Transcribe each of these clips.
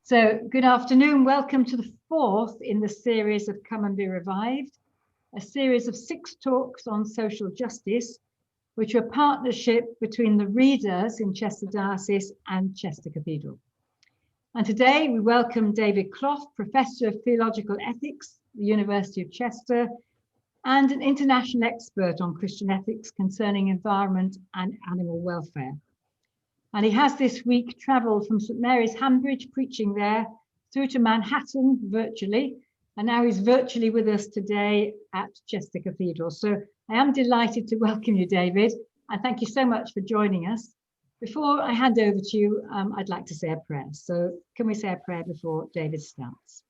So good afternoon. Welcome to the fourth in the series of Come and Be Revived, a series of 6 talks on social justice, which are a partnership between the readers in Chester Diocese and Chester Cathedral. And today we welcome David Clough, Professor of Theological Ethics at the University of Chester, and an international expert on Christian ethics concerning environment and animal welfare. And he has this week travelled from St Mary's, Hanbridge, preaching there, through to Manhattan virtually. And now he's virtually with us today at Chester Cathedral. So I am delighted to welcome you, David, and thank you so much for joining us. Before I hand over to you, I'd like to say a prayer. So can we say a prayer before David starts?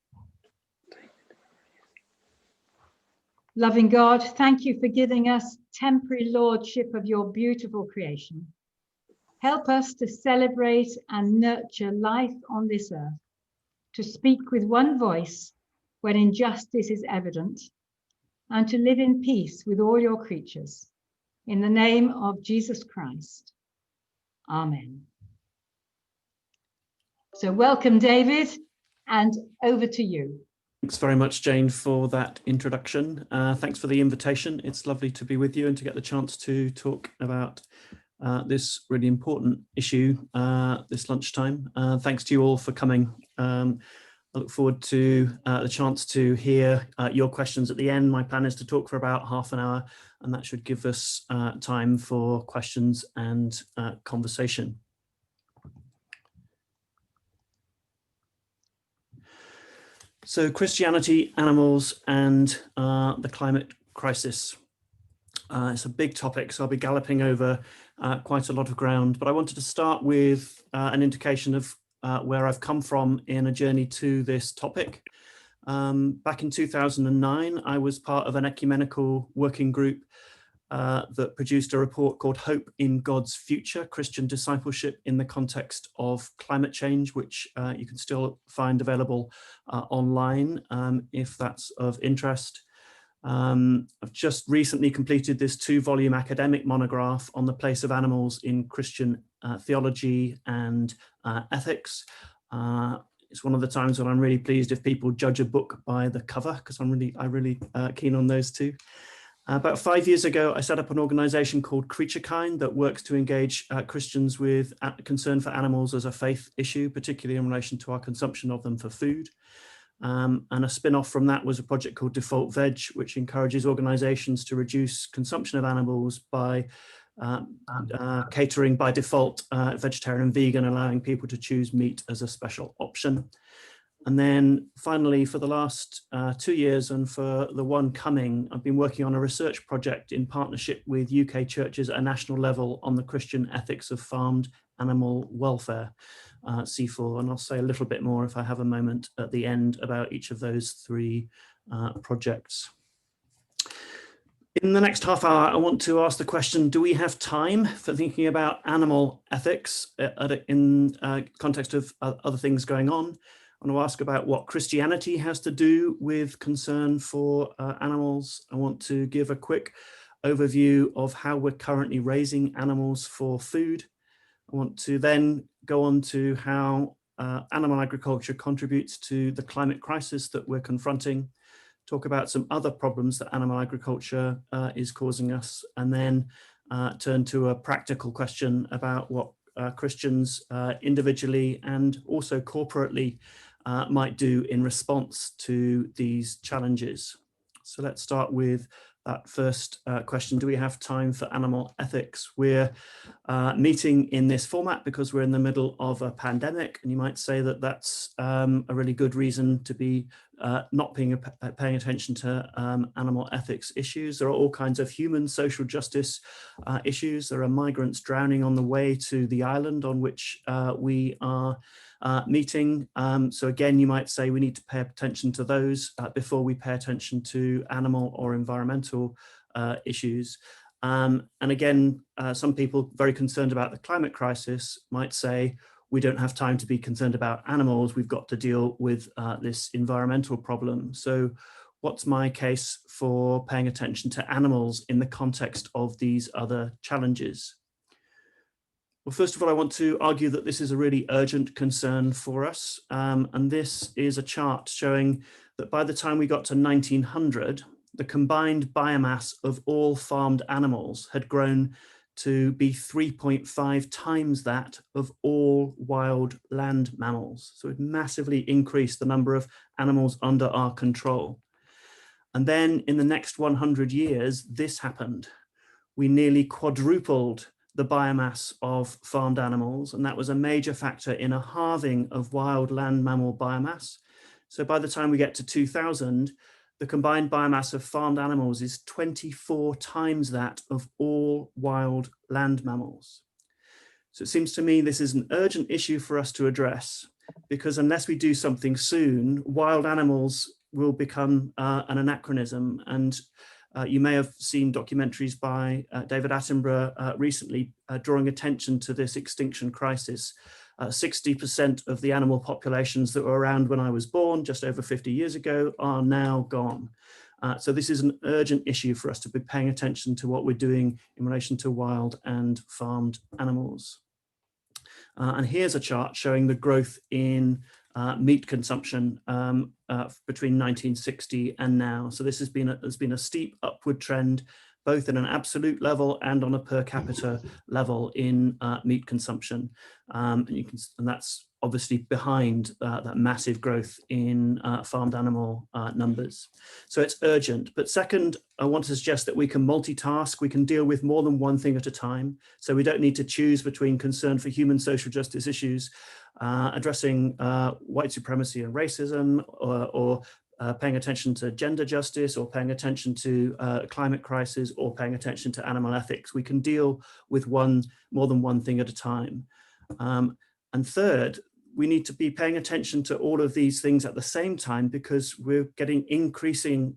Loving God, thank you for giving us temporary lordship of your beautiful creation. Help us to celebrate and nurture life on this earth, to speak with one voice when injustice is evident, and to live in peace with all your creatures. In the name of Jesus Christ. Amen. So welcome, David, and over to you. Thanks very much, Jane, for that introduction. Thanks for the invitation. It's lovely to be with you and to get the chance to talk about this really important issue this lunchtime. Thanks to you all for coming. I look forward to the chance to hear your questions at the end. My plan is to talk for about half an hour, and that should give us time for questions and conversation. So Christianity, animals, and the climate crisis. It's a big topic, so I'll be galloping over quite a lot of ground, but I wanted to start with an indication of where I've come from in a journey to this topic. Back in 2009, I was part of an ecumenical working group that produced a report called Hope in God's Future, Christian Discipleship in the Context of Climate Change, which you can still find available online if that's of interest. I've just recently completed this 2-volume academic monograph on the place of animals in Christian theology and ethics. It's one of the times when I'm really pleased if people judge a book by the cover, because I'm really keen on those too. About 5 years ago, I set up an organization called Creature Kind that works to engage Christians with concern for animals as a faith issue, particularly in relation to our consumption of them for food. And a spin-off from that was a project called Default Veg, which encourages organizations to reduce consumption of animals by catering by default vegetarian and vegan, allowing people to choose meat as a special option. And then finally, for the last 2 years and for the one coming, I've been working on a research project in partnership with UK churches at a national level on the Christian ethics of farmed animal welfare, C4. And I'll say a little bit more if I have a moment at the end about each of those 3 projects. In the next half hour, I want to ask the question, do we have time for thinking about animal ethics in context of other things going on? I want to ask about what Christianity has to do with concern for animals. I want to give a quick overview of how we're currently raising animals for food. I want to then go on to how animal agriculture contributes to the climate crisis that we're confronting, talk about some other problems that animal agriculture is causing us, and then turn to a practical question about what Christians individually and also corporately might do in response to these challenges. So let's start with that first question. Do we have time for animal ethics? We're meeting in this format because we're in the middle of a pandemic, and you might say that that's a really good reason to be not paying attention to animal ethics issues. There are all kinds of human social justice issues. There are migrants drowning on the way to the island on which we are meeting. So again, you might say we need to pay attention to those before we pay attention to animal or environmental issues. And again, some people very concerned about the climate crisis might say, we don't have time to be concerned about animals, we've got to deal with this environmental problem. So what's my case for paying attention to animals in the context of these other challenges? Well, first of all, I want to argue that this is a really urgent concern for us. And this is a chart showing that by the time we got to 1900, the combined biomass of all farmed animals had grown to be 3.5 times that of all wild land mammals. So it massively increased the number of animals under our control. And then in the next 100 years, this happened. We nearly quadrupled the biomass of farmed animals, and that was a major factor in a halving of wild land mammal biomass. So by the time we get to 2000, the combined biomass of farmed animals is 24 times that of all wild land mammals. So it seems to me this is an urgent issue for us to address, because unless we do something soon, wild animals will become an anachronism. And you may have seen documentaries by David Attenborough recently drawing attention to this extinction crisis. 60% of the animal populations that were around when I was born, just over 50 years ago, are now gone. So this is an urgent issue for us to be paying attention to what we're doing in relation to wild and farmed animals. And here's a chart showing the growth in meat consumption between 1960 and now. So this has been a steep upward trend, both at an absolute level and on a per capita level in meat consumption. And that's obviously behind that massive growth in farmed animal numbers. So it's urgent. But second, I want to suggest that we can multitask. We can deal with more than one thing at a time. So we don't need to choose between concern for human social justice issues, addressing white supremacy and racism, or paying attention to gender justice, or paying attention to climate crisis, or paying attention to animal ethics. We can deal with more than one thing at a time. And third, we need to be paying attention to all of these things at the same time, because we're getting increasing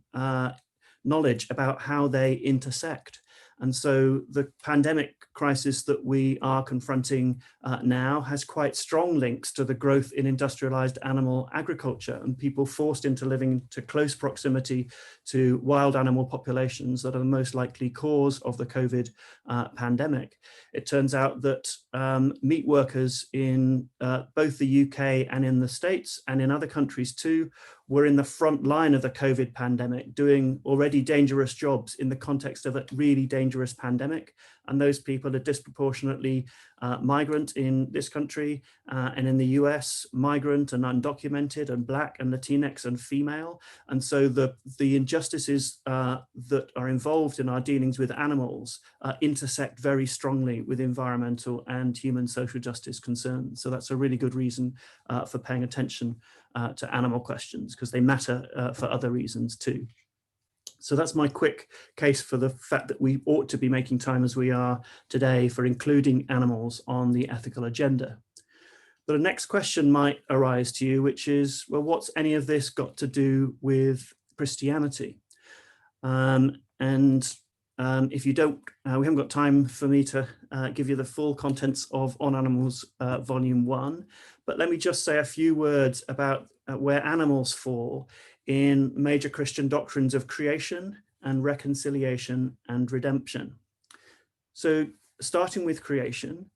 knowledge about how they intersect. And so the pandemic crisis that we are confronting now has quite strong links to the growth in industrialized animal agriculture and people forced into living to close proximity to wild animal populations that are the most likely cause of the COVID pandemic. It turns out that meat workers in both the UK and in the States and in other countries too were in the front line of the COVID pandemic, doing already dangerous jobs in the context of a really dangerous pandemic. And those people are disproportionately migrant in this country and in the US, migrant and undocumented and Black and Latinx and female. And so the injustices that are involved in our dealings with animals intersect very strongly with environmental and human social justice concerns. So that's a really good reason for paying attention to animal questions, because they matter for other reasons too. So that's my quick case for the fact that we ought to be making time as we are today for including animals on the ethical agenda. But the next question might arise to you, which is, well, what's any of this got to do with Christianity? If you don't, we haven't got time for me to give you the full contents of On Animals Volume 1, but let me just say a few words about where animals fall in major Christian doctrines of creation and reconciliation and redemption. So starting with creation,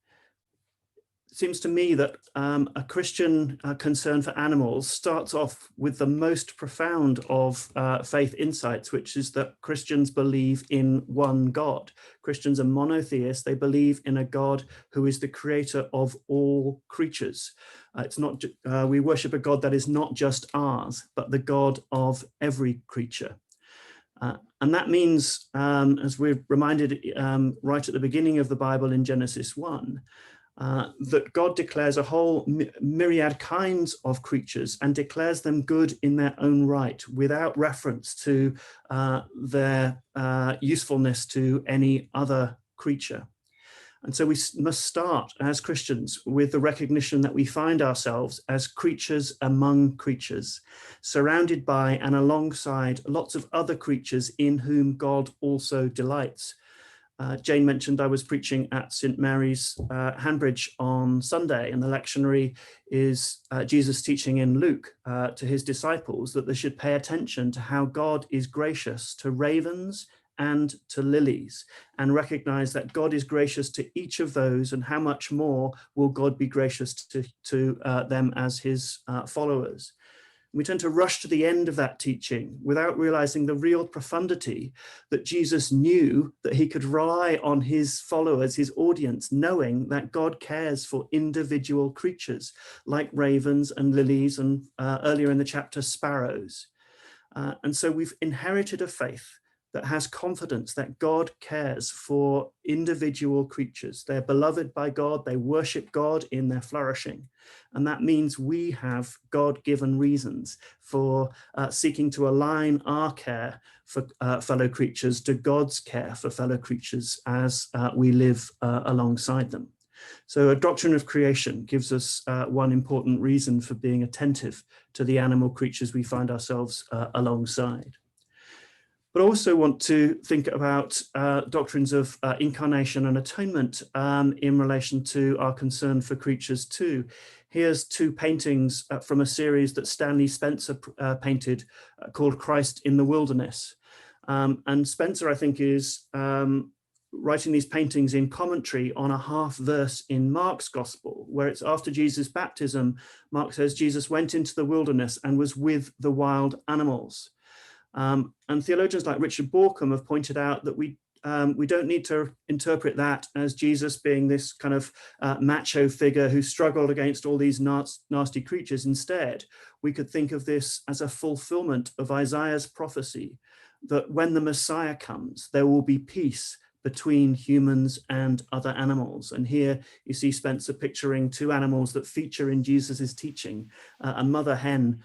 it seems to me that a Christian concern for animals starts off with the most profound of faith insights, which is that Christians believe in one God. Christians are monotheists. They believe in a God who is the creator of all creatures. It's not we worship a God that is not just ours, but the God of every creature. And that means, as we're reminded right at the beginning of the Bible in Genesis 1, that God declares a whole myriad kinds of creatures and declares them good in their own right, without reference to their usefulness to any other creature. And so we must start as Christians with the recognition that we find ourselves as creatures among creatures, surrounded by and alongside lots of other creatures in whom God also delights. Jane mentioned I was preaching at St. Mary's, Hanbridge on Sunday, and the lectionary is Jesus teaching in Luke to his disciples that they should pay attention to how God is gracious to ravens and to lilies, and recognize that God is gracious to each of those, and how much more will God be gracious to them as his followers. We tend to rush to the end of that teaching without realizing the real profundity that Jesus knew that he could rely on his followers, his audience, knowing that God cares for individual creatures like ravens and lilies, and earlier in the chapter, sparrows. And so we've inherited a faith that has confidence that God cares for individual creatures. They're beloved by God, they worship God in their flourishing. And that means we have God-given reasons for seeking to align our care for fellow creatures to God's care for fellow creatures as we live alongside them. So a doctrine of creation gives us one important reason for being attentive to the animal creatures we find ourselves alongside. But I also want to think about doctrines of incarnation and atonement in relation to our concern for creatures too. Here's two paintings from a series that Stanley Spencer painted called Christ in the Wilderness. And Spencer, I think, is writing these paintings in commentary on a half verse in Mark's gospel, where it's after Jesus' baptism. Mark says Jesus went into the wilderness and was with the wild animals. And theologians like Richard Borkham have pointed out that we don't need to interpret that as Jesus being this kind of macho figure who struggled against all these nasty creatures. Instead, we could think of this as a fulfillment of Isaiah's prophecy that when the Messiah comes, there will be peace between humans and other animals. And here you see Spencer picturing two animals that feature in Jesus's teaching, a mother hen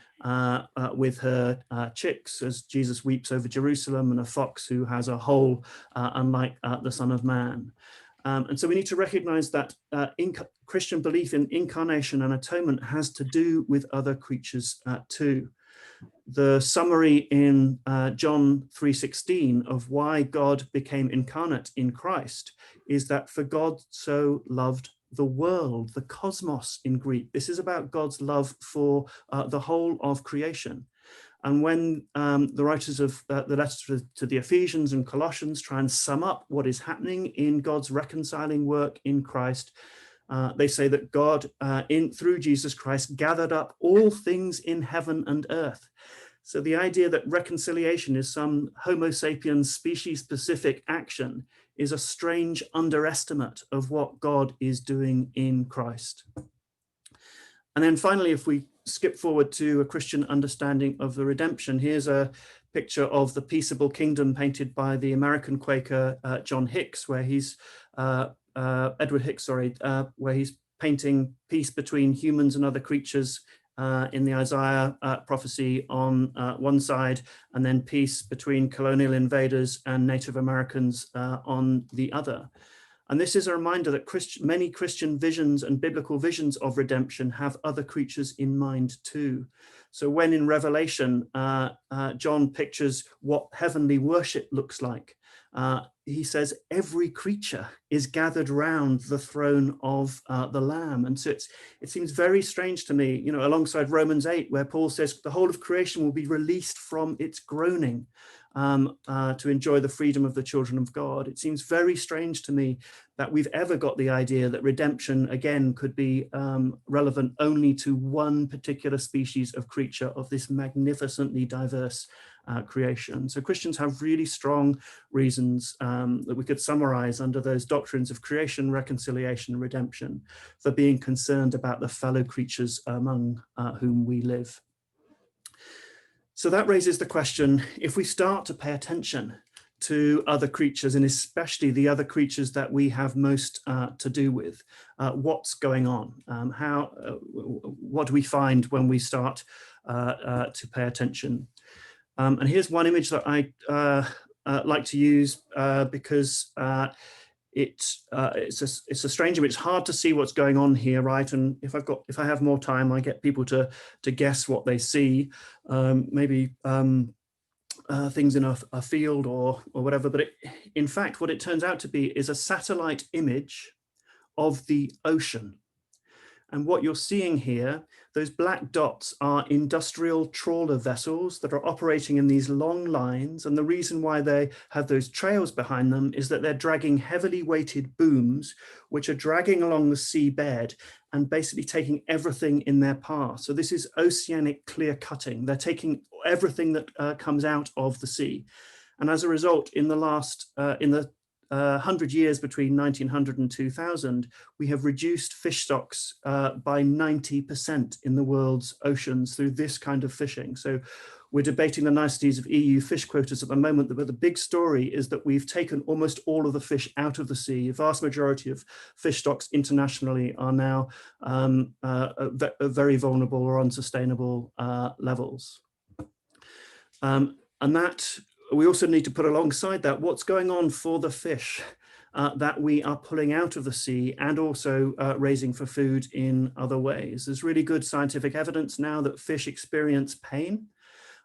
with her chicks as Jesus weeps over Jerusalem, and a fox who has a hole, unlike the Son of Man. And so we need to recognize that Christian belief in incarnation and atonement has to do with other creatures too. The summary in John 3:16 of why God became incarnate in Christ is that for God so loved the world, the cosmos in Greek. This is about God's love for the whole of creation. And when the writers of the letters to the Ephesians and Colossians try and sum up what is happening in God's reconciling work in Christ, they say that God, through Jesus Christ, gathered up all things in heaven and earth. So the idea that reconciliation is some Homo sapiens species-specific action is a strange underestimate of what God is doing in Christ. And then finally, if we skip forward to a Christian understanding of the redemption, here's a picture of the Peaceable Kingdom painted by the American Quaker John Hicks, where he's Edward Hicks, where he's painting peace between humans and other creatures in the Isaiah prophecy on one side, and then peace between colonial invaders and Native Americans on the other. And this is a reminder that many Christian visions and biblical visions of redemption have other creatures in mind too. So when in Revelation, John pictures what heavenly worship looks like, he says every creature is gathered round the throne of the Lamb. And so it seems very strange to me, alongside Romans 8, where Paul says the whole of creation will be released from its groaning to enjoy the freedom of the children of God. It seems very strange to me that we've ever got the idea that redemption, again, could be relevant only to one particular species of creature of this magnificently diverse creation. So Christians have really strong reasons that we could summarize under those doctrines of creation, reconciliation, and redemption for being concerned about the fellow creatures among whom we live. So that raises the question, if we start to pay attention to other creatures, and especially the other creatures that we have most to do with, what's going on? What do we find when we start to pay attention? And here's one image that I like to use because it's a strange image. It's hard to see what's going on here, right? And if I have more time, I get people to guess what they see. Maybe things in a field or whatever. But in fact, what it turns out to be is a satellite image of the ocean. And what you're seeing here, those black dots are industrial trawler vessels that are operating in these long lines. And the reason why they have those trails behind them is that they're dragging heavily weighted booms, which are dragging along the seabed and basically taking everything in their path. So this is oceanic clear cutting. They're taking everything that comes out of the sea. And as a result, in the 100 years between 1900 and 2000, we have reduced fish stocks by 90% in the world's oceans through this kind of fishing. So we're debating the niceties of EU fish quotas at the moment, but the big story is that we've taken almost all of the fish out of the sea. A vast majority of fish stocks internationally are now very vulnerable or unsustainable levels. And that we also need to put alongside that what's going on for the fish that we are pulling out of the sea and also raising for food in other ways. There's really good scientific evidence now that fish experience pain.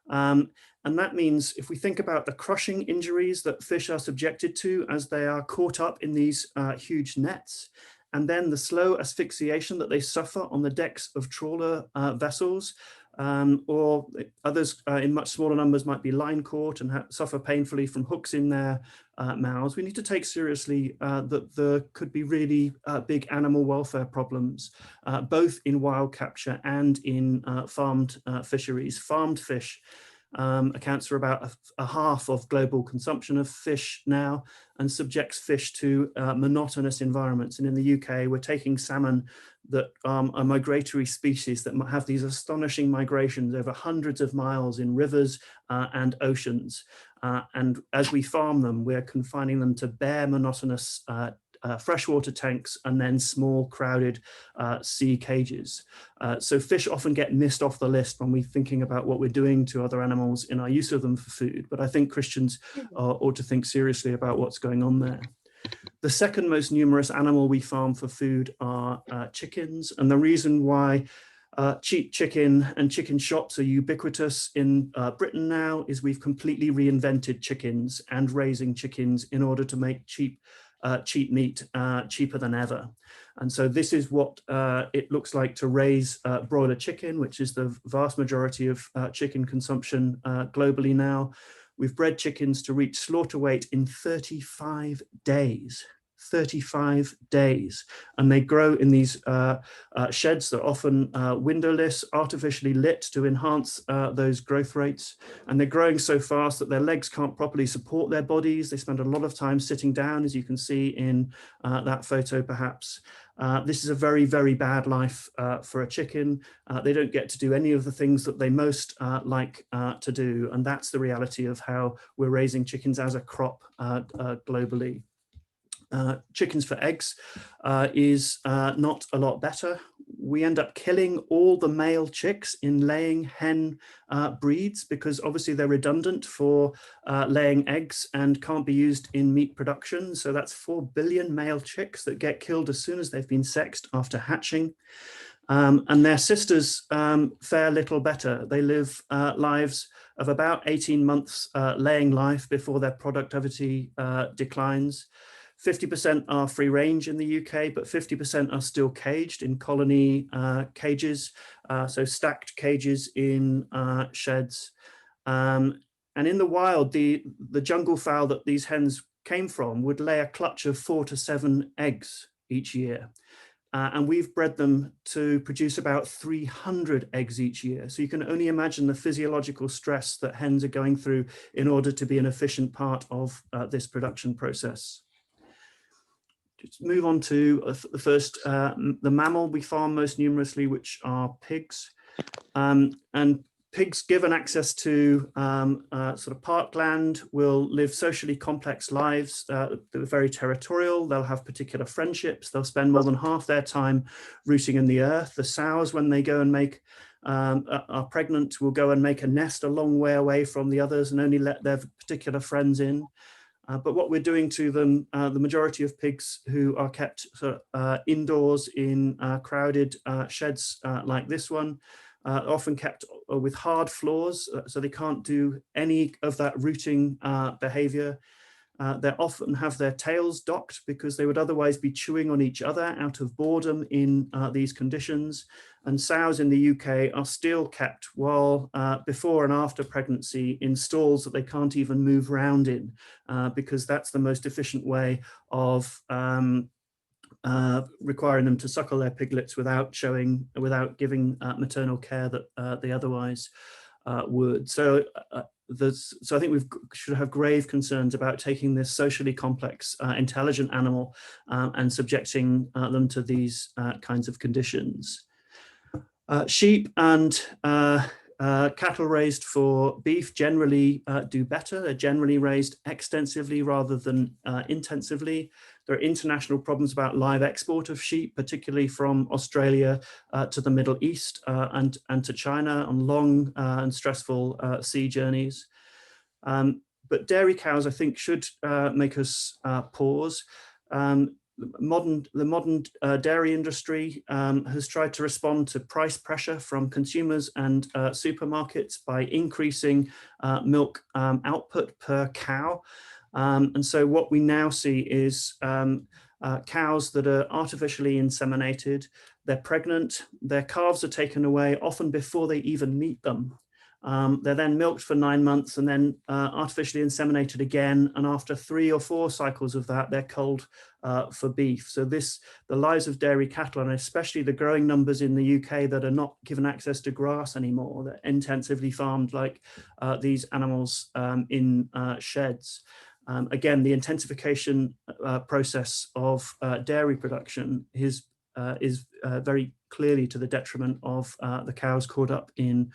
And that means if we think about the crushing injuries that fish are subjected to as they are caught up in these huge nets, and then the slow asphyxiation that they suffer on the decks of trawler vessels, or others in much smaller numbers might be line caught and suffer painfully from hooks in their mouths. We need to take seriously that there could be really big animal welfare problems, both in wild capture and in farmed fisheries. Farmed fish accounts for about a half of global consumption of fish now and subjects fish to monotonous environments. And in the UK, we're taking salmon that are migratory species that have these astonishing migrations over hundreds of miles in rivers and oceans. And as we farm them, we're confining them to bare, monotonous freshwater tanks and then small crowded sea cages. So fish often get missed off the list when we're thinking about what we're doing to other animals in our use of them for food. But I think Christians ought to think seriously about what's going on there. The second most numerous animal we farm for food are chickens. And the reason why cheap chicken and chicken shops are ubiquitous in Britain now is we've completely reinvented chickens and raising chickens in order to make cheap meat cheaper than ever. And so this is what it looks like to raise broiler chicken, which is the vast majority of chicken consumption globally now. We've bred chickens to reach slaughter weight in 35 days. 35 days, and they grow in these sheds that are often windowless, artificially lit to enhance those growth rates. And they're growing so fast that their legs can't properly support their bodies. They spend a lot of time sitting down, as you can see in that photo perhaps. This is a very, very bad life for a chicken. They don't get to do any of the things that they most like to do. And that's the reality of how we're raising chickens as a crop globally. Chickens for eggs is not a lot better. We end up killing all the male chicks in laying hen breeds because obviously they're redundant for laying eggs and can't be used in meat production. So that's 4 billion male chicks that get killed as soon as they've been sexed after hatching. And their sisters fare little better. They live lives of about 18 months laying life before their productivity declines. 50% are free range in the UK, but 50% are still caged in colony cages, so stacked cages in sheds. And in the wild, the jungle fowl that these hens came from would lay a clutch of 4 to 7 eggs each year. And we've bred them to produce about 300 eggs each year. So you can only imagine the physiological stress that hens are going through in order to be an efficient part of this production process. Just move on to the first, the mammal we farm most numerously, which are pigs. And pigs given access to sort of parkland will live socially complex lives. They're very territorial. They'll have particular friendships. They'll spend more than half their time rooting in the earth. The sows, when they go and make are pregnant, will go and make a nest a long way away from the others and only let their particular friends in. But what we're doing to them, the majority of pigs who are kept indoors in crowded sheds like this one, often kept with hard floors, so they can't do any of that rooting behavior. They often have their tails docked because they would otherwise be chewing on each other out of boredom in these conditions. And sows in the UK are still kept while before and after pregnancy in stalls that they can't even move around in because that's the most efficient way of requiring them to suckle their piglets without giving maternal care that they otherwise would. So I think we should have grave concerns about taking this socially complex, intelligent animal and subjecting them to these kinds of conditions. Sheep and cattle raised for beef generally do better. They're generally raised extensively rather than intensively. There are international problems about live export of sheep, particularly from Australia to the Middle East and to China on long and stressful sea journeys. But dairy cows, I think, should make us pause. The modern dairy industry has tried to respond to price pressure from consumers and supermarkets by increasing milk output per cow. And so what we now see is cows that are artificially inseminated, they're pregnant, their calves are taken away often before they even meet them. They're then milked for 9 months and then artificially inseminated again. And after 3 or 4 cycles of that, they're culled for beef. So the lives of dairy cattle, and especially the growing numbers in the UK that are not given access to grass anymore, they're intensively farmed like these animals in sheds. Again, the intensification process of dairy production is very clearly to the detriment of the cows caught up in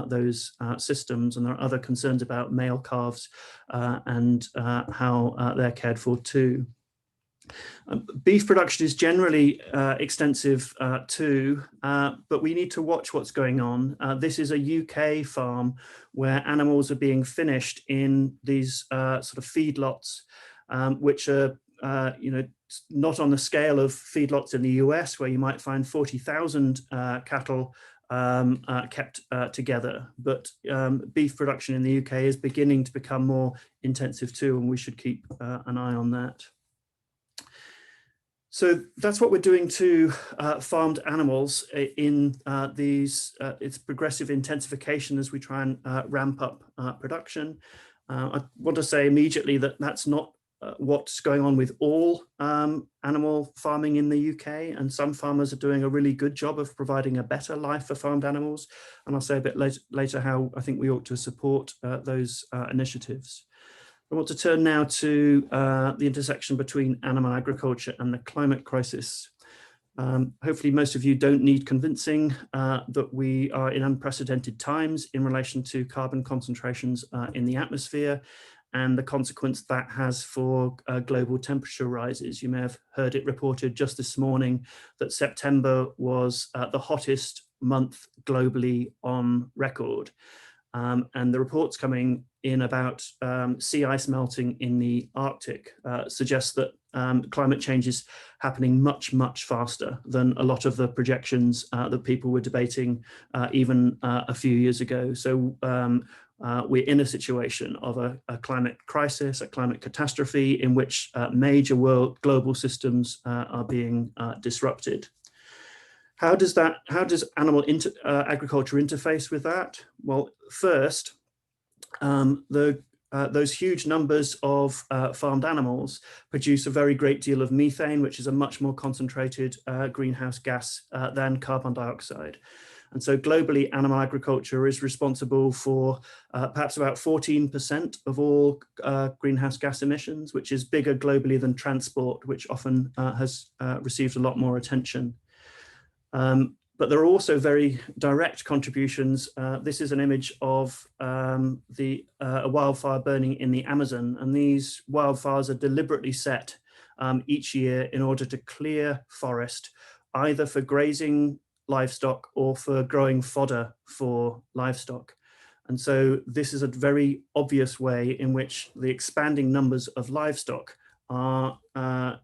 those systems. And there are other concerns about male calves and how they're cared for too. Beef production is generally extensive too, but we need to watch what's going on. This is a UK farm where animals are being finished in these sort of feedlots, which are not on the scale of feedlots in the US, where you might find 40,000 cattle kept together. But beef production in the UK is beginning to become more intensive too, and we should keep an eye on that. So that's what we're doing to farmed animals in it's progressive intensification as we try and ramp up production. I want to say immediately that that's not what's going on with all animal farming in the UK, and some farmers are doing a really good job of providing a better life for farmed animals. And I'll say a bit later how I think we ought to support those initiatives. I want to turn now to the intersection between animal agriculture and the climate crisis. Hopefully most of you don't need convincing that we are in unprecedented times in relation to carbon concentrations in the atmosphere and the consequence that has for global temperature rises. You may have heard it reported just this morning that September was the hottest month globally on record. And the reports coming in about sea ice melting in the Arctic suggests that climate change is happening much, much faster than a lot of the projections that people were debating even a few years ago. So we're in a situation of a climate crisis, a climate catastrophe in which major global systems are being disrupted. How does animal agriculture interface with that? Well, first, those huge numbers of farmed animals produce a very great deal of methane, which is a much more concentrated greenhouse gas than carbon dioxide. And so globally, animal agriculture is responsible for perhaps about 14% of all greenhouse gas emissions, which is bigger globally than transport, which often has received a lot more attention. But there are also very direct contributions. This is an image of a wildfire burning in the Amazon, and these wildfires are deliberately set each year in order to clear forest, either for grazing livestock or for growing fodder for livestock. And so this is a very obvious way in which the expanding numbers of livestock are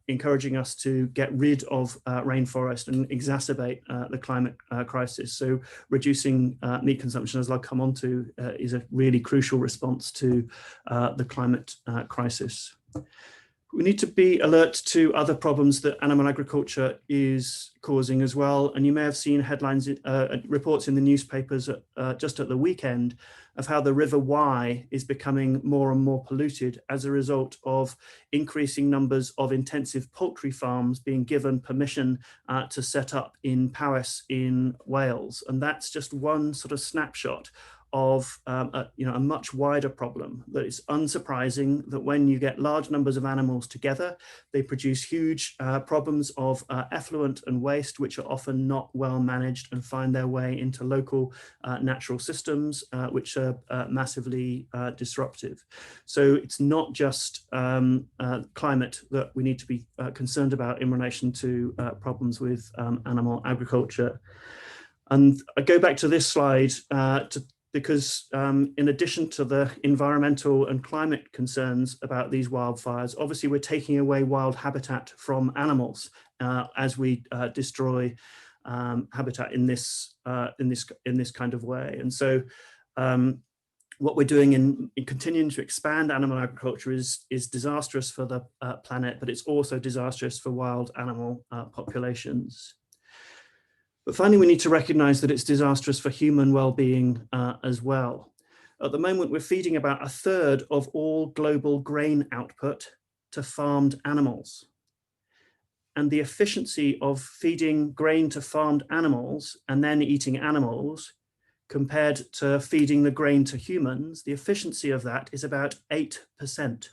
encouraging us to get rid of rainforest and exacerbate the climate crisis. So reducing meat consumption, as I'll come on to, is a really crucial response to the climate crisis. We need to be alert to other problems that animal agriculture is causing as well. And you may have seen headlines, reports in the newspapers just at the weekend of how the River Wye is becoming more and more polluted as a result of increasing numbers of intensive poultry farms being given permission to set up in Powys in Wales. And that's just one sort of snapshot of a much wider problem. That it's unsurprising that when you get large numbers of animals together, they produce huge problems of effluent and waste, which are often not well managed and find their way into local natural systems, which are massively disruptive. So it's not just climate that we need to be concerned about in relation to problems with animal agriculture. And I go back to this slide because in addition to the environmental and climate concerns about these wildfires, obviously we're taking away wild habitat from animals as we destroy habitat in this kind of way. And so what we're doing in continuing to expand animal agriculture is disastrous for the planet, but it's also disastrous for wild animal populations. But finally, we need to recognize that it's disastrous for human well-being as well. At the moment, we're feeding about 1/3 of all global grain output to farmed animals. And the efficiency of feeding grain to farmed animals and then eating animals compared to feeding the grain to humans, the efficiency of that is about 8%.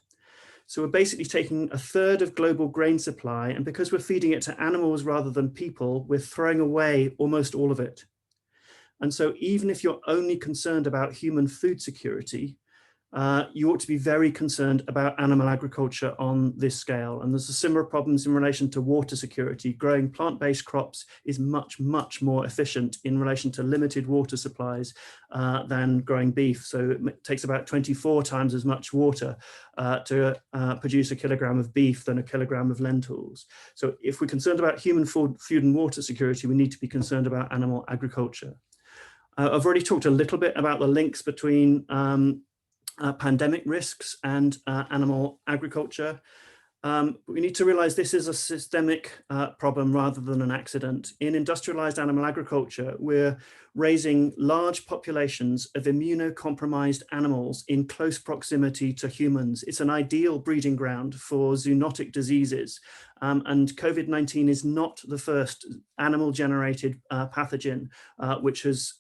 So we're basically taking 1/3 of global grain supply, and because we're feeding it to animals rather than people, we're throwing away almost all of it. And so even if you're only concerned about human food security, you ought to be very concerned about animal agriculture on this scale. And there's similar problems in relation to water security. Growing plant-based crops is much, much more efficient in relation to limited water supplies than growing beef. So it takes about 24 times as much water to produce a kilogram of beef than a kilogram of lentils. So if we're concerned about human food and water security, we need to be concerned about animal agriculture. I've already talked a little bit about the links between pandemic risks and animal agriculture. We need to realize this is a systemic problem rather than an accident. In industrialized animal agriculture, we're raising large populations of immunocompromised animals in close proximity to humans. It's an ideal breeding ground for zoonotic diseases. And COVID-19 is not the first animal-generated pathogen which has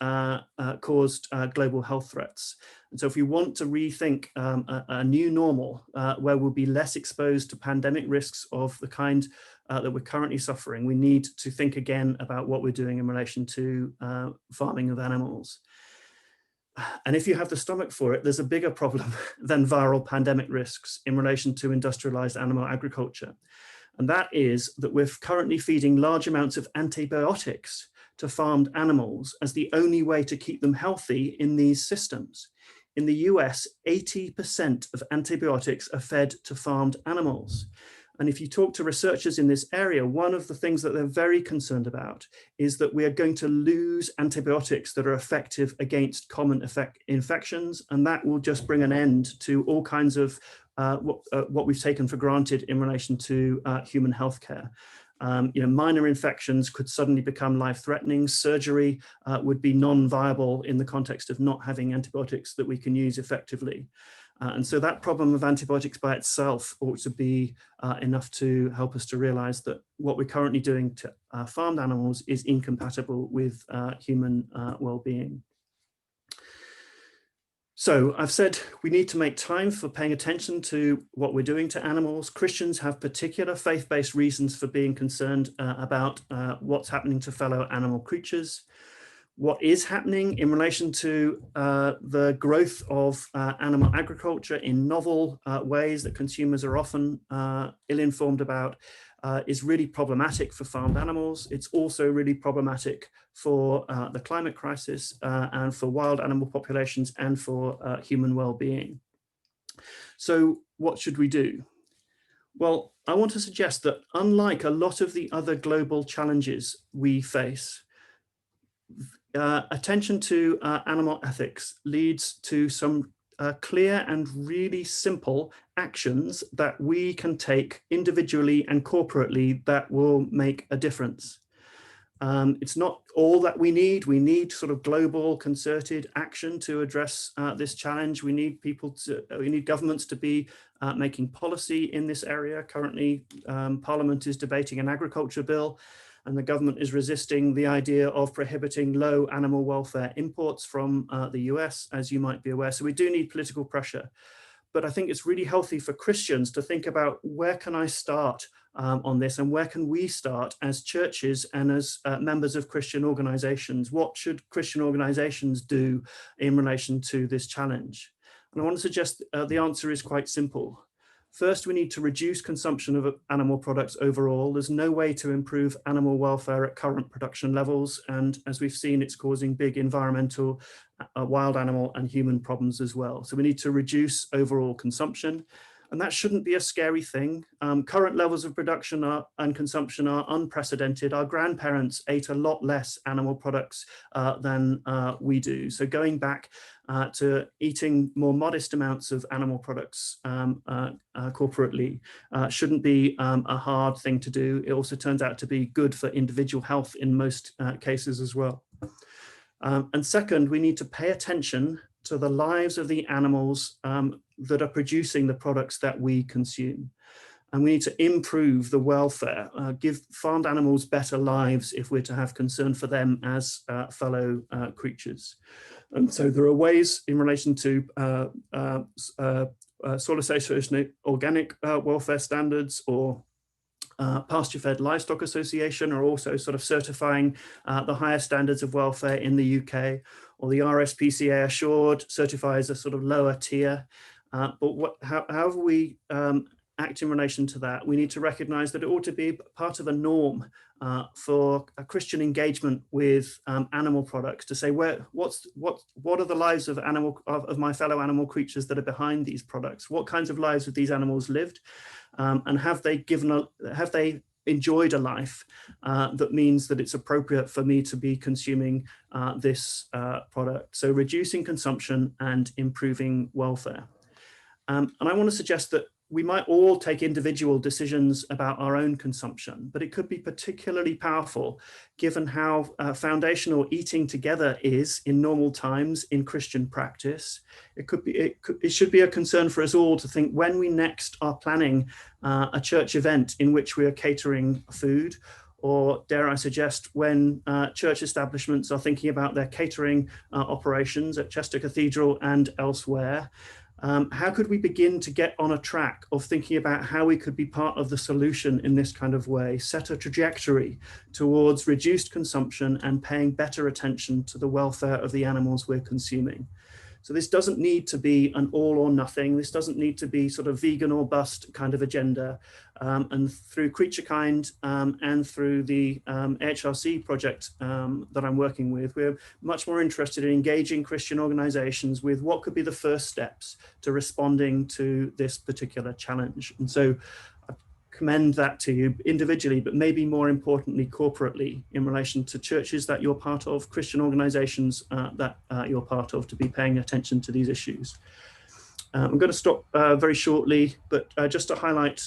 caused global health threats. And so if we want to rethink a new normal where we'll be less exposed to pandemic risks of the kind that we're currently suffering, we need to think again about what we're doing in relation to farming of animals. And if you have the stomach for it, there's a bigger problem than viral pandemic risks in relation to industrialized animal agriculture. And that is that we're currently feeding large amounts of antibiotics to farmed animals as the only way to keep them healthy in these systems. In the US, 80% of antibiotics are fed to farmed animals. And if you talk to researchers in this area, one of the things that they're very concerned about is that we are going to lose antibiotics that are effective against common infections, and that will just bring an end to all kinds of what we've taken for granted in relation to human healthcare. Minor infections could suddenly become life-threatening. Surgery would be non-viable in the context of not having antibiotics that we can use effectively. And so that problem of antibiotics by itself ought to be enough to help us to realize that what we're currently doing to farmed animals is incompatible with human well-being. So I've said we need to make time for paying attention to what we're doing to animals. Christians have particular faith-based reasons for being concerned about what's happening to fellow animal creatures. What is happening in relation to the growth of animal agriculture in novel ways that consumers are often ill-informed about is really problematic for farmed animals. It's also really problematic for the climate crisis and for wild animal populations and for human well-being. So what should we do? Well, I want to suggest that unlike a lot of the other global challenges we face, attention to animal ethics leads to some clear and really simple actions that we can take individually and corporately that will make a difference. It's not all that we need. We need sort of global concerted action to address this challenge. We need governments to be making policy in this area. Currently, Parliament is debating an agriculture bill, and the government is resisting the idea of prohibiting low animal welfare imports from the US, as you might be aware. So we do need political pressure. But I think it's really healthy for Christians to think about, where can I start on this, and where can we start as churches and as members of Christian organizations? What should Christian organizations do in relation to this challenge? And I want to suggest the answer is quite simple. First, we need to reduce consumption of animal products overall. There's no way to improve animal welfare at current production levels. And as we've seen, it's causing big environmental, wild animal and human problems as well. So we need to reduce overall consumption. And that shouldn't be a scary thing. Current levels of production and consumption are unprecedented. Our grandparents ate a lot less animal products than we do. So going back to eating more modest amounts of animal products corporately shouldn't be a hard thing to do. It also turns out to be good for individual health in most cases as well. And second, we need to pay attention to the lives of the animals that are producing the products that we consume. And we need to improve the welfare, give farmed animals better lives if we're to have concern for them as fellow creatures. And so there are ways in relation to soil association organic welfare standards, or pasture-fed livestock association, or also sort of certifying the higher standards of welfare in the UK, or the RSPCA Assured certifies a sort of lower tier. But however we act in relation to that, we need to recognize that it ought to be part of a norm for a Christian engagement with animal products, to say, what are the lives of my fellow animal creatures that are behind these products? What kinds of lives have these animals lived? And have they enjoyed a life that means that it's appropriate for me to be consuming this product? So reducing consumption and improving welfare. And I want to suggest that we might all take individual decisions about our own consumption, but it could be particularly powerful given how foundational eating together is in normal times in Christian practice. It should be a concern for us all to think, when we next are planning a church event in which we are catering food, or dare I suggest, when church establishments are thinking about their catering operations at Chester Cathedral and elsewhere, how could we begin to get on a track of thinking about how we could be part of the solution in this kind of way, set a trajectory towards reduced consumption and paying better attention to the welfare of the animals we're consuming? So this doesn't need to be an all or nothing. This doesn't need to be sort of vegan or bust kind of agenda. And through Creature Kind and through the HRC project that I'm working with, we're much more interested in engaging Christian organizations with what could be the first steps to responding to this particular challenge. And so I commend that to you individually, but maybe more importantly, corporately, in relation to churches that you're part of, Christian organizations that you're part of, to be paying attention to these issues. I'm going to stop very shortly, but just to highlight,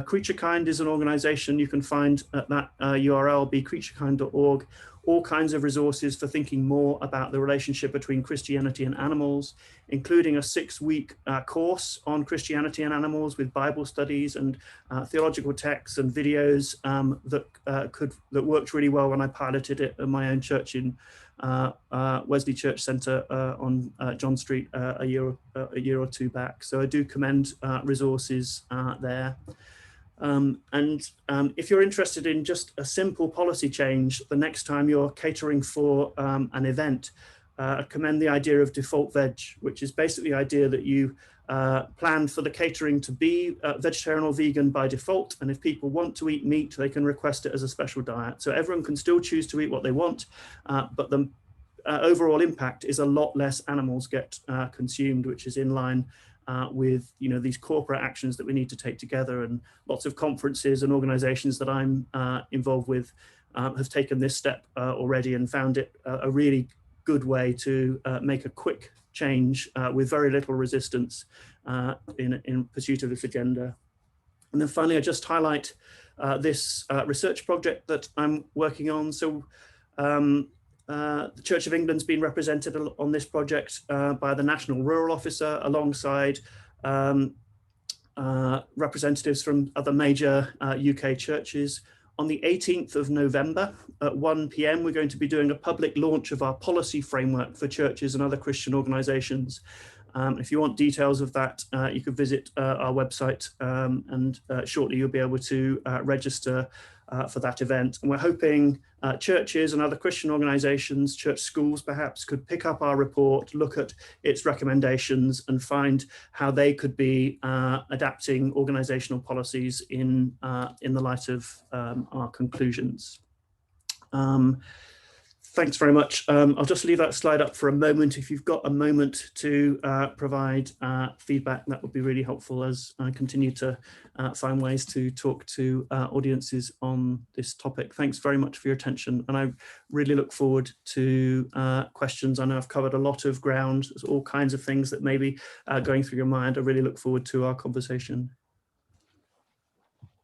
Creature Kind is an organization you can find at that URL, becreaturekind.org, all kinds of resources for thinking more about the relationship between Christianity and animals, including a 6-week course on Christianity and animals with Bible studies and theological texts and videos that worked really well when I piloted it at my own church in Wesley Church Centre on John Street a year or two back. So I do commend resources there. If you're interested in just a simple policy change, the next time you're catering for an event, I commend the idea of default veg, which is basically the idea that you plan for the catering to be vegetarian or vegan by default. And if people want to eat meat, they can request it as a special diet. So everyone can still choose to eat what they want, but the overall impact is a lot less animals get consumed, which is in line with these corporate actions that we need to take together. And lots of conferences and organizations that I'm involved with have taken this step already and found it a really good way to make a quick change with very little resistance in pursuit of this agenda. And then finally, I just highlight this research project that I'm working on. So the Church of England's been represented on this project by the National Rural Officer, alongside representatives from other major UK churches. On the 18th of November at 1 p.m, we're going to be doing a public launch of our policy framework for churches and other Christian organisations. If you want details of that, you could visit our website, and shortly you'll be able to register for that event. And we're hoping churches and other Christian organisations, church schools perhaps, could pick up our report, look at its recommendations and find how they could be adapting organisational policies in the light of our conclusions. Thanks very much. I'll just leave that slide up for a moment. If you've got a moment to provide feedback, that would be really helpful as I continue to find ways to talk to audiences on this topic. Thanks very much for your attention, and I really look forward to questions. I know I've covered a lot of ground. There's all kinds of things that may be going through your mind. I really look forward to our conversation.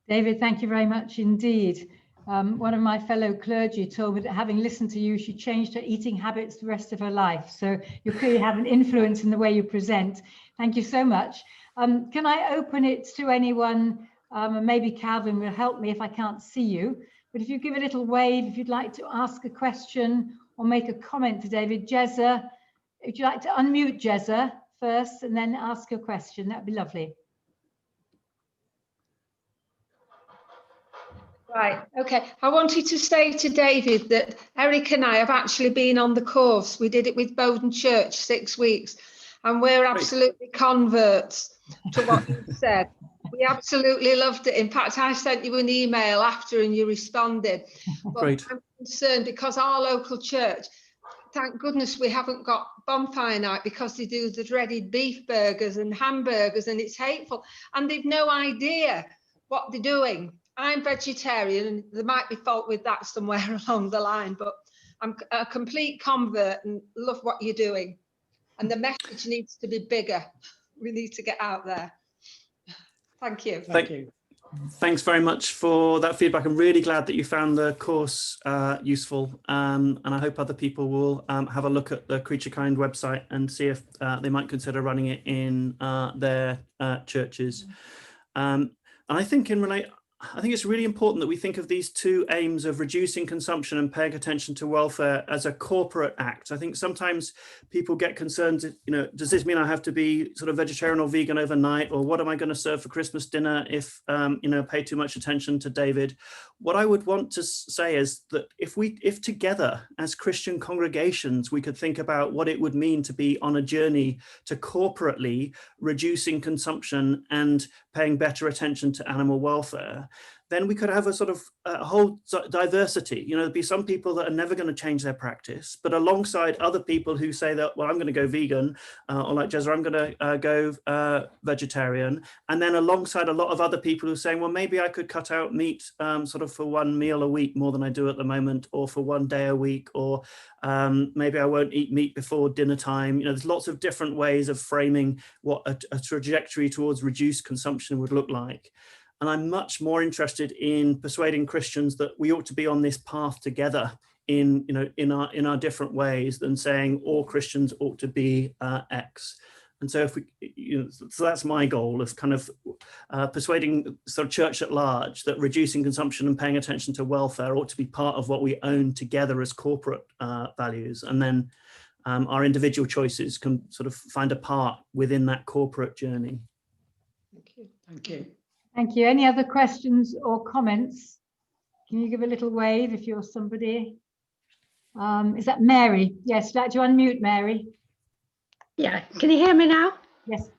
David, thank you very much indeed. One of my fellow clergy told me that having listened to you, she changed her eating habits the rest of her life. So you clearly have an influence in the way you present. Thank you so much. Can I open it to anyone? And maybe Calvin will help me if I can't see you. But if you give a little wave, if you'd like to ask a question or make a comment to David. Jezza, would you like to unmute Jezza first and then ask your question? That'd be lovely. Right, okay. I wanted to say to David that Eric and I have actually been on the course. We did it with Bowden Church, 6 weeks, and we're absolutely converts to what you said. We absolutely loved it. In fact, I sent you an email after and you responded. But Great. I'm concerned because our local church, thank goodness we haven't got bonfire night, because they do the dreaded beef burgers and hamburgers and it's hateful and they've no idea what they're doing. I'm vegetarian and there might be fault with that somewhere along the line, but I'm a complete convert and love what you're doing. And the message needs to be bigger. We need to get out there. Thank you. Thank you. Thanks very much for that feedback. I'm really glad that you found the course useful, and I hope other people will have a look at the Creature Kind website and see if they might consider running it in their churches. And I think I think it's really important that we think of these two aims of reducing consumption and paying attention to welfare as a corporate act. I think sometimes people get concerned, you know, does this mean I have to be sort of vegetarian or vegan overnight? Or what am I going to serve for Christmas dinner if, you know, pay too much attention to David? What I would want to say is that if together as Christian congregations, we could think about what it would mean to be on a journey to corporately reducing consumption and paying better attention to animal welfare, then we could have a sort of a whole diversity. You know, there'd be some people that are never going to change their practice, but alongside other people who say that, well, I'm going to go vegan, or like Jezza, I'm going to go vegetarian. And then alongside a lot of other people who are saying, well, maybe I could cut out meat sort of for one meal a week more than I do at the moment, or for one day a week, or maybe I won't eat meat before dinner time. You know, there's lots of different ways of framing what a trajectory towards reduced consumption would look like. And I'm much more interested in persuading Christians that we ought to be on this path together in our different ways than saying all Christians ought to be X. And so if we, so that's my goal of kind of persuading sort of church at large that reducing consumption and paying attention to welfare ought to be part of what we own together as corporate values. And then our individual choices can sort of find a part within that corporate journey. Thank you. Thank you. Thank you. Any other questions or comments? Can you give a little wave if you're somebody? Is that Mary? Yes, would you like to unmute, Mary? Yeah, can you hear me now? Yes.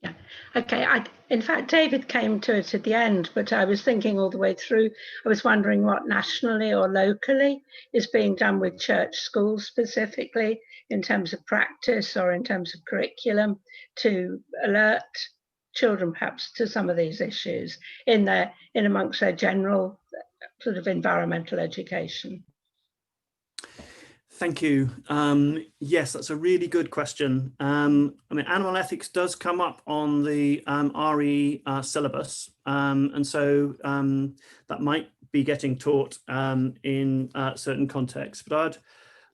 Yeah, okay. In fact, David came to it at the end, but I was thinking all the way through, I was wondering what nationally or locally is being done with church schools specifically in terms of practice or in terms of curriculum to alert children perhaps to some of these issues in amongst their general sort of environmental education. Thank you. Yes, that's a really good question. I mean, animal ethics does come up on the RE syllabus, and so that might be getting taught in certain contexts. But I'd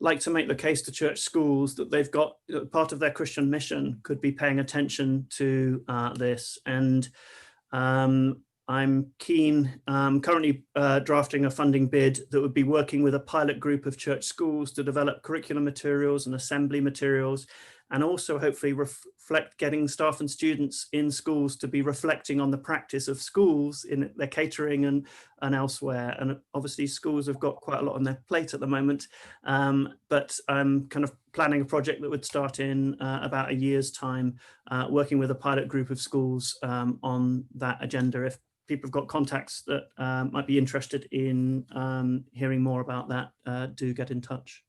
like to make the case to church schools that they've got part of their Christian mission could be paying attention to this. And I'm keen, currently drafting a funding bid that would be working with a pilot group of church schools to develop curriculum materials and assembly materials, and also hopefully reflect getting staff and students in schools to be reflecting on the practice of schools in their catering and elsewhere. And obviously schools have got quite a lot on their plate at the moment, but I'm kind of planning a project that would start in about a year's time, working with a pilot group of schools on that agenda. If people have got contacts that might be interested in hearing more about that, do get in touch.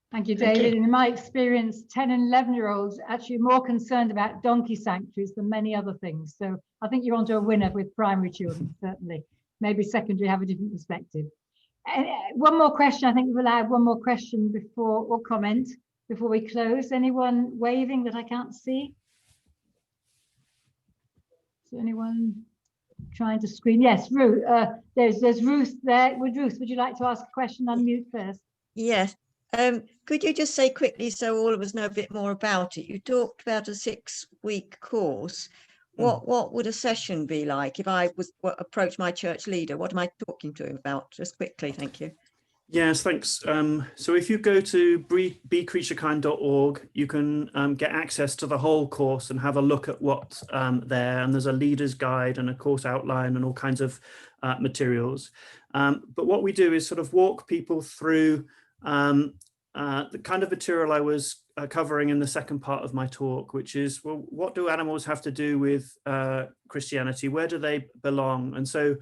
Thank you, David. In my experience, 10 and 11-year-olds actually are more concerned about donkey sanctuaries than many other things. So I think you're onto a winner with primary children, certainly. Maybe secondary have a different perspective. One more question. I think we'll add one more question before, or comment before we close. Anyone waving that I can't see? Is anyone trying to screen? Yes, Ruth. There's Ruth there. Ruth, would you like to ask a question? Unmute first. Yes. Could you just say quickly, so all of us know a bit more about it? You talked about a 6-week course. What would a session be like if I was approach my church leader? What am I talking to him about? Just quickly, thank you. Yes, thanks. So if you go to becreaturekind.org, you can get access to the whole course and have a look at what's there. And there's a leader's guide and a course outline and all kinds of materials. But what we do is sort of walk people through the kind of material I was covering in the second part of my talk, which is, well, what do animals have to do with Christianity? Where do they belong? And so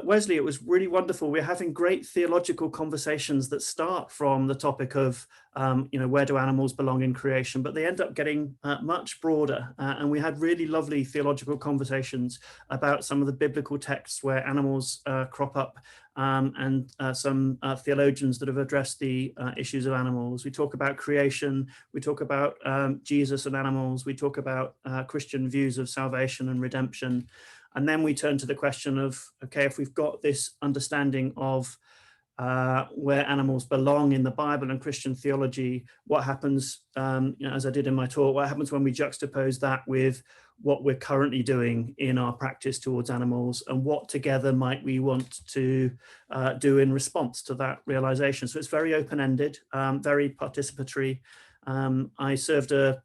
Wesley, it was really wonderful. We're having great theological conversations that start from the topic of, where do animals belong in creation, but they end up getting much broader. And we had really lovely theological conversations about some of the biblical texts where animals crop up, and some theologians that have addressed the issues of animals. We talk about creation, we talk about Jesus and animals, we talk about Christian views of salvation and redemption. And then we turn to the question of, okay, if we've got this understanding of where animals belong in the Bible and Christian theology, what happens, as I did in my talk, what happens when we juxtapose that with what we're currently doing in our practice towards animals, and what together might we want to do in response to that realization. So it's very open-ended, very participatory. I served a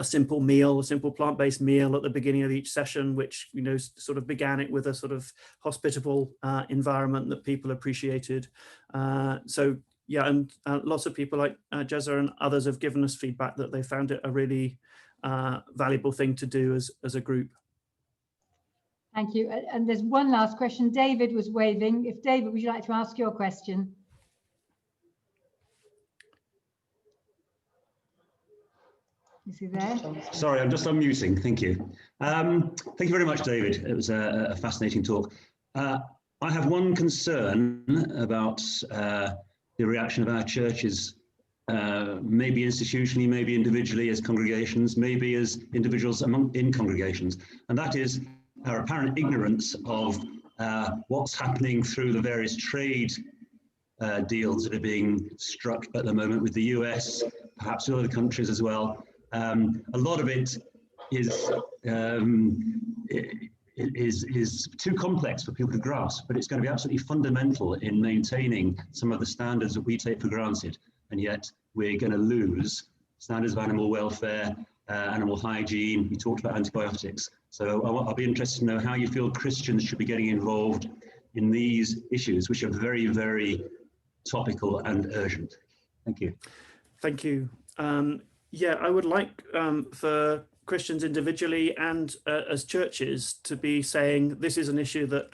simple meal, a simple plant-based meal at the beginning of each session, which, sort of began it with a sort of hospitable environment that people appreciated. So yeah, and lots of people like Jezza and others have given us feedback that they found it a really valuable thing to do as a group. Thank you. And there's one last question. David was waving. If David, would you like to ask your question? Is he there? Sorry, I'm just unmuting. Thank you. Thank you very much, David. It was a fascinating talk. I have one concern about the reaction of our churches, maybe institutionally, maybe individually as congregations, maybe as individuals in congregations, and that is our apparent ignorance of what's happening through the various trade deals that are being struck at the moment with the US, perhaps with other countries as well. A lot of it is too complex for people to grasp, but it's going to be absolutely fundamental in maintaining some of the standards that we take for granted, and yet we're going to lose standards of animal welfare, animal hygiene. You talked about antibiotics, so I'll be interested to know how you feel Christians should be getting involved in these issues, which are very, very topical and urgent. Thank you. Thank you. Yeah, I would like for Christians individually and as churches to be saying this is an issue that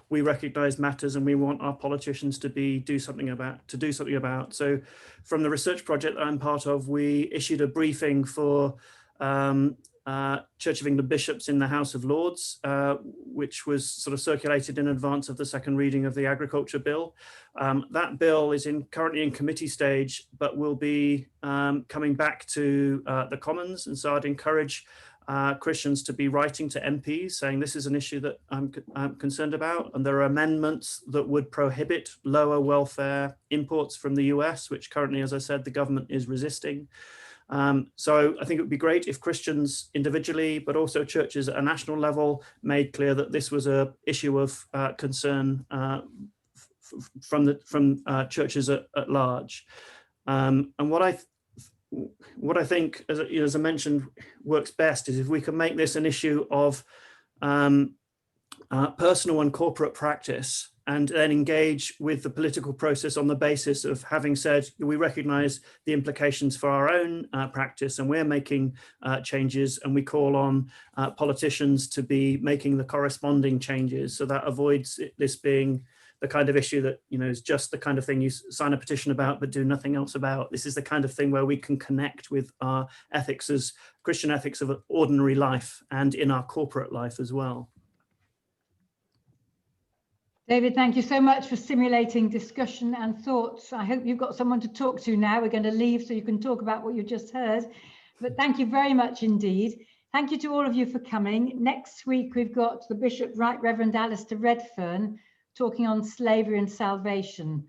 we recognise matters and we want our politicians to do something about. So from the research project that I'm part of, we issued a briefing for Church of England bishops in the House of Lords, which was sort of circulated in advance of the second reading of the Agriculture Bill. That bill is currently in committee stage, but will be coming back to the Commons. And so I'd encourage Christians to be writing to MPs saying this is an issue that I'm concerned about, and there are amendments that would prohibit lower welfare imports from the US, which currently, as I said, the government is resisting. So I think it would be great if Christians individually, but also churches at a national level, made clear that this was an issue of concern from churches at large. And what I think, as I mentioned, works best is if we can make this an issue of personal and corporate practice, and then engage with the political process on the basis of having said, we recognize the implications for our own practice, and we're making changes, and we call on politicians to be making the corresponding changes. So that avoids this being the kind of issue that, is just the kind of thing you sign a petition about but do nothing else about. This is the kind of thing where we can connect with our ethics as Christian ethics of ordinary life and in our corporate life as well. David, thank you so much for stimulating discussion and thoughts. I hope you've got someone to talk to now. We're going to leave so you can talk about what you just heard. But thank you very much indeed. Thank you to all of you for coming. Next week, we've got the Bishop Right Reverend Alistair Redfern talking on slavery and salvation.